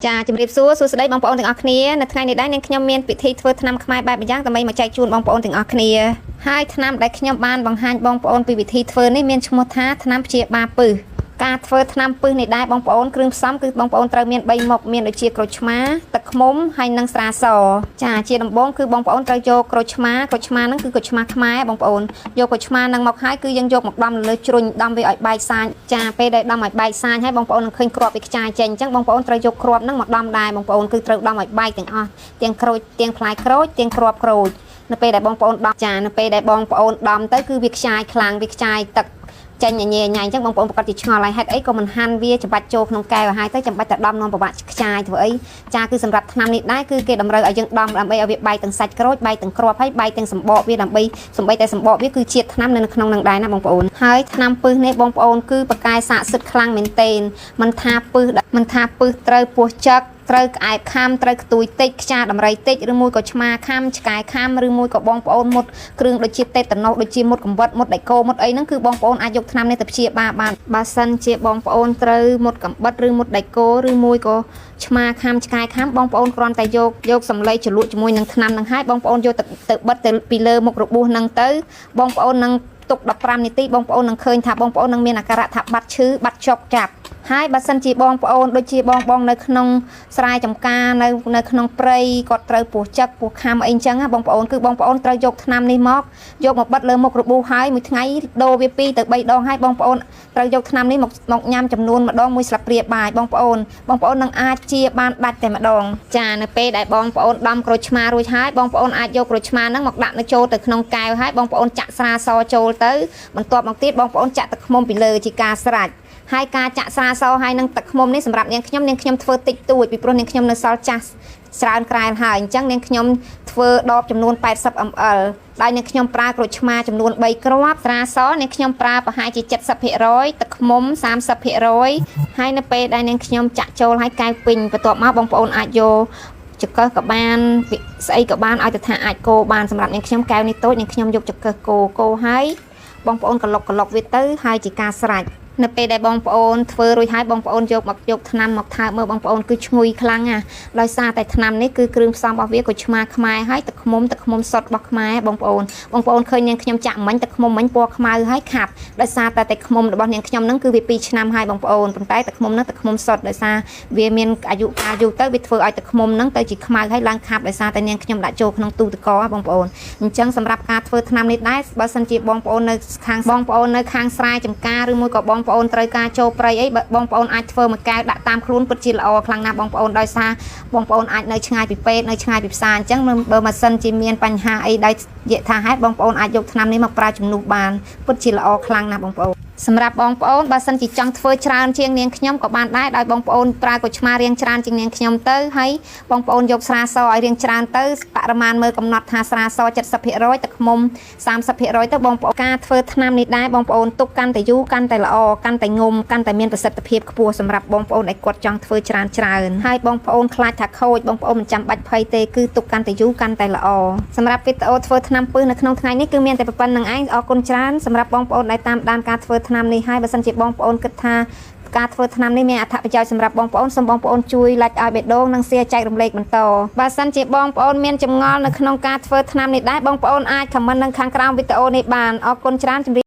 ចាជំរាបសួរសួស្តីបងប្អូនទាំងអស់គ្នានៅថ្ងៃនេះដែរនាងខ្ញុំមានពិធីធ្វើថ្នាំខ្មែរបែបម្យ៉ាងដើម្បីមកចែកជូនបងប្អូនទាំងអស់គ្នាហើយថ្នាំដែលខ្ញុំបានបង្ហាញបងប្អូនពីវិធីធ្វើនេះមានឈ្មោះថាថ្នាំព្យាបាលពឹសការធ្វើថ្នាំពឹសនេះដែរបងប្អូនគ្រឿងផ្សំគឺបងប្អូនត្រូវមាន3មុខមានដូចជាក្រូចឆ្មាទឹកឃ្មុំហើយនិងស្រាសចាជាដំបូងគឺបងប្អូនត្រូវយកក្រូចឆ្មាហ្នឹងគឺក្រូចឆ្មាខ្មែរបងប្អូនយកក្រូចឆ្មាហ្នឹងមកហើយគឺយើងយកមកដំលើជ្រុញដំវាឲ្យបែកសាញចាពេលដែលដំឲ្យបែកសាញហើយបងប្អូននឹងឃើញគ្រាប់វាខ្ចាយចេញអញ្ចឹងបងប្អូនត្រូវយកគ្រាប់ហ្នឹងមកដំដែរបងប្អូនគឺត្រូវដំឲ្យបែកទាំងអស់ទាំងក្រូចទាំងផ្លែក្រូចទាំងគ្រាប់ក្រូចនៅពេលដែលបងប្អូនដំចានៅពេលដែលបងប្អូនដំទៅគឺវាខ្ចាយខ្លាំងវាខ្ចាយទឹកចាញ់ញ៉ៃអញ្ចឹងបងប្អូនប្រកាសជាឆ្ងល់ហើយហេតុអីក៏មិនហាន់វាចាំបាច់ចូលក្នុងកែវហើយទៅចាំបាច់តែដំនាំប្របាក់ខ្ចាយធ្វើអីចាគឺសម្រាប់ថ្នាំនេះដែរគឺគេតម្រូវឲ្យយើងដំដើម្បីឲ្យវាបែកទាំងសាច់ក្រូចបែកទាំងគ្រាប់ហើយបែកទាំងសម្បកវាដើម្បីសំបីតែសម្បកវាគឺជាតិថ្នាំនៅក្នុងនឹងដែរណាបងប្អូនហើយថ្នាំពឹសនេះបងប្អូនគឺបកកាយស័ក្តិសិទ្ធិខ្លាំងមែនទែនមិនថាពឹសត្រូវពោះចឹកត្រូវក្អែបខាំត្រូវខ្ទួយតិចខ្ចាដំរីតិចឬមួយក៏ឆ្មាខាំឆ្កែខាំឬមួយក៏បងប្អូនមុតគ្រឿងដូចជាតេតាណូសដូចជាមុតកំវិតមុតដៃគោមុតអីហ្នឹងគឺបងប្អូនអាចយកថ្នាំនេះទៅព្យាបាលបានបើសិនជាបងប្អូនត្រូវមុតកំបិតឬមុតដៃគោឬមួយក៏ឆ្មាខាំឆ្កែខាំបងប្អូនគ្រាន់តែយកសម្លៃជ្រលក់ជាមួយនឹងថ្នាំហ្នឹងហើយបងប្អូនយកទៅបិទទៅពីលើមុខរបួសហ្នឹងទៅបងប្អូននឹងទុក15នាទីបងប្អូននឹងឃើញថាបងប្អូននឹងមានអាការៈថាបាត់ឈឺបាត់ចុកចាប់ហើយបើសិនជាបងប្អូនដូចជាបងនៅក្នុងស្រែចម្ការនៅក្នុងព្រៃគាត់ត្រូវពោះចឹកពោះខាំអីចឹងបងប្អូនគឺបងប្អូនត្រូវយកថ្នាំនេះមកបិទលើមុខរបួសហើយមួយថ្ងៃដូរវា2ទៅ3ដងហើយបងប្អូនត្រូវយកថ្នាំនេះមកញ៉ាំចំនួនម្ដង1ស្លាបព្រាបាយបងប្អូននឹងអាចជាបានដាច់តែម្ដងចានៅពេលដែលបងប្អូនដំក្រូចឆ្មារួចហើយបងប្អូនអាចយកក្រូចឆ្មាហ្នឹងមកដាក់នៅចូលទៅក្នុងកែវហើយបងប្អូនចាក់ស្រាសចូលទៅបន្ទាប់មកទៀតបងប្អូនចាក់ទឹកឃ្មុំពីលើជាការស្រេចហើយការចាក់ស្រាសហើយនឹងទឹកឃ្មុំនេះសម្រាប់នាងខ្ញុំធ្វើតិចតួចពីព្រោះនាងខ្ញុំនៅសល់ចាស់ច្រើនក្រែលហើយអញ្ចឹងនាងខ្ញុំធ្វើដបចំនួន80 ml ដោយនាងខ្ញុំប្រើក្រូចឆ្មាចំនួន3គ្រាប់ស្រាសនាងខ្ញុំប្រើប្រហែលជា 70%ទឹកឃ្មុំ 30% ហើយនៅពេលដែលនាងខ្ញុំចាក់ចូលហើយកែវពេញបន្ទាប់មកបងប្អូនអាចយកចង្កឹះក៏បានស្អីក៏បានឲ្យទៅថាអាចកូរបានសម្រាប់នាងខ្ញុំកែវនេះតូចនាងខ្ញុំយកចង្កឹះកូរហើយបងប្អូនក្លុកវាទៅហើយជាការស្រេចនៅពេលដែលបងប្អូនធ្វើរួចហើយបងប្អូនយកថ្នាំមកថើបមើលបងប្អូនគឺឈ្ងុយខ្លាំងណាស់ដោយសារតែថ្នាំនេះគឺគ្រឿងផ្សំរបស់វាក៏ឆ្មាខ្មែរហើយទឹកឃ្មុំសុទ្ធរបស់ខ្មែរបងប្អូនឃើញនាងខ្ញុំចាក់មិញទឹកឃ្មុំមិញពណ៌ខ្មៅហើយខាប់ដោយសារតែទឹកឃ្មុំរបស់នាងខ្ញុំហ្នឹងគឺវា2ឆ្នាំហើយបងប្អូនប៉ុន្តែទឹកឃ្មុំហ្នឹងទឹកឃ្មុំសុទ្ធដោយសារវាមានអាយុកាលយូរទៅវាធ្វើឲ្យទឹកឃ្មុំហ្នឹងទៅជាខ្មៅហើយឡើងខាប់ដោយសារតែនាងខ្ញុំដាក់ចូលក្នុងទូទឹកកកបងប្អូនអញ្ចឹងសម្រាប់ការធ្វើថ្នាំនេះដែរបើសិនជាបងប្អូននៅខាងស្រែចម្ការឬមួយក៏បងប្អូនត្រូវការចូលព្រៃអីបងប្អូនអាចធ្វើមួយកែវដាក់តាមខ្លួនពិតជាល្អខ្លាំងណាស់បងប្អូនដោយសារបងប្អូនអាចនៅឆ្ងាយពីពេទ្យនៅឆ្ងាយពីផ្សារអញ្ចឹងបើមិនសិនជាមានបញ្ហាអីដោយយថាហេតុបងប្អូនអាចយកថ្នាំនេះមកប្រើជំនួសបានពិតជាល្អខ្លាំងណាស់បងប្អូនសម្រាប់បងប្អូនបើសិនជាចង់ធ្វើច្រើនជាងនាងខ្ញុំក៏បានដែរដោយបងប្អូនប្រើក្រូចឆ្មារៀងច្រើនជាងនាងខ្ញុំទៅហើយបងប្អូនយកស្រាសឲ្យរៀងច្រើនទៅបរិមាណមើលកំណត់ថាស្រាស 70%ទឹកឃ្មុំ 30% ទៅបងប្អូនការធ្វើថ្នាំនេះដែរបងប្អូនទុកកាន់តែយូរកាន់តែល្អកាន់តែងុំកាន់តែមានប្រសិទ្ធភាពខ្ពស់សម្រាប់បងប្អូនដែលគាត់ចង់ធ្វើច្រើនហើយបងប្អូនខ្លាចថាខូចបងប្អូនមិនចាំបាច់ភ័យទេគឺទុកកាន់តែយូរកាន់តែល្អសម្រាប់វីដេអូធ្វើថ្នាំពឹសនៅក្នុងថ្ងៃនេះគឺមានតែប៉ុណ្្នឹងឯងអរគុណច្រើនសម្រាប់បងប្អូនដែលតាមដានការធ្វើថ្នាំនេះហើយបើសិនជាបងប្អូនគិតថាការធ្វើថ្នាំនេះមានអត្ថប្រយោជន៍សម្រាប់បងប្អូនសូមបងប្អូនជួយ like ឲ្យបេះដូងនិង share ចែករំលែកបន្តបើសិនជាបងប្អូនមានចម្ងល់នៅក្នុងការធ្វើថ្នាំនេះដែរបងប្អូនអាច comment នៅខាងក្រោមវីដេអូនេះបានអរគុណច្រើន